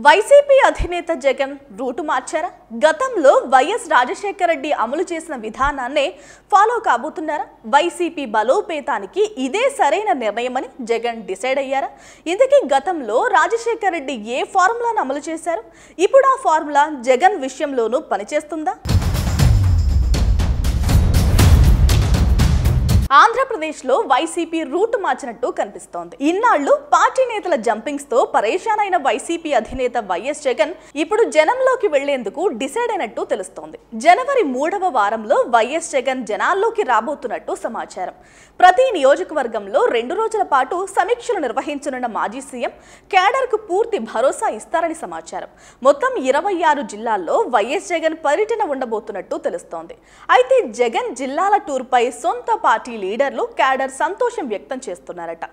YCP అధినేత Jagan route మార్చారా? గతంలో YS Rajasekhara Reddy అమలు చేసిన విధానాన్నే ఫాలో కాబోతున్నారా? వైసీపీ బలోపేతానికి ఇదే సరైన నిర్ణయమని జగన్ డిసైడ్ అయ్యారా? ఇందుకే గతంలో రాజశేఖర రెడ్డి ఏ ఫార్ములాను అమలు చేశారు? ఇప్పుడు ఆ ఫార్ములా జగన్ విషయంలోనూ పనిచేస్తుందా? ఆంధ్రప్రదేశ్లో వైసీపీ రూట్ మార్చినట్టు కనిపిస్తోంది. ఇన్నాళ్లు పార్టీ నేతల జంపింగ్స్ తో పరేషాన్ అయిన వైసీపీ అధినేత వైఎస్ జగన్ ఇప్పుడు జనంలోకి వెళ్లేందుకు డిసైడ్ అయినట్టు తెలుస్తోంది. జనవరి 3వ వారంలో వైఎస్ జగన్ జనాల్లోకి రాబోతున్నట్టు సమాచారం. ప్రతి నియోజకవర్గంలో 2 రోజుల పాటు సమీక్షలు నిర్వహించనున్న మాజీ సీఎం కేడర్ కు పూర్తి భరోసా ఇస్తారని సమాచారం. మొత్తం 26 జిల్లాల్లో వైఎస్ జగన్ పర్యటన ఉండబోతున్నట్టు తెలుస్తోంది. అయితే జగన్ జిల్లాల టూర్ పై సొంత పార్టీ లీడర్లు కేడర్ సంతోషం వ్యక్తం చేస్తున్నారట.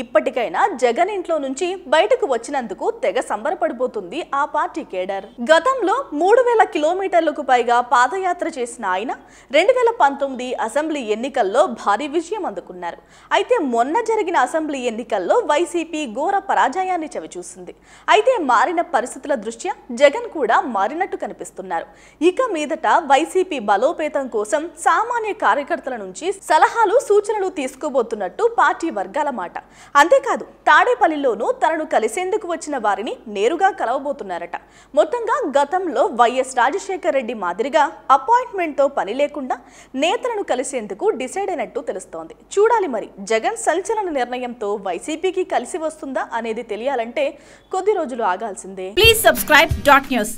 ఇప్పటికైనా జగన్ ఇంట్లో నుంచి బయటకు వచ్చినందుకు తెగ సంబరపడిపోతుంది ఆ పార్టీ కేడర్. గతంలో 3000 కిలోమీటర్లకు పైగా పాదయాత్ర చేసిన ఆయన 2019 అసెంబ్లీ ఎన్నికల్లో భారీ విజయం అందుకున్నారు. అయితే మొన్న జరిగిన అసెంబ్లీ ఎన్నికల్లో వైసీపీ ఘోర పరాజయాన్ని చవిచూసింది. అయితే మారిన పరిస్థితుల దృష్ట్యా జగన్ కూడా మారినట్టు కనిపిస్తున్నారు. ఇక మీదట వైసీపీ బలోపేతం కోసం సామాన్య కార్యకర్తల నుంచి సలహాలు సూచనలు తీసుకోబోతున్నట్టు పార్టీ వర్గాల మాట. అంతేకాదు తాడేపల్లిలోనూ తనను కలిసేందుకు వచ్చిన వారిని నేరుగా కలవబోతున్నారట. మొత్తంగా గతంలో వైఎస్ రాజశేఖర రెడ్డి మాదిరిగా అపాయింట్మెంట్ తో పని లేకుండా నేతలను కలిసేందుకు డిసైడ్ అయినట్టు తెలుస్తోంది. చూడాలి మరి జగన్ సంచలన నిర్ణయంతో వైసీపీకి కలిసి వస్తుందా అనేది తెలియాలంటే కొద్ది రోజులు ఆగాల్సిందే. Please subscribe .news.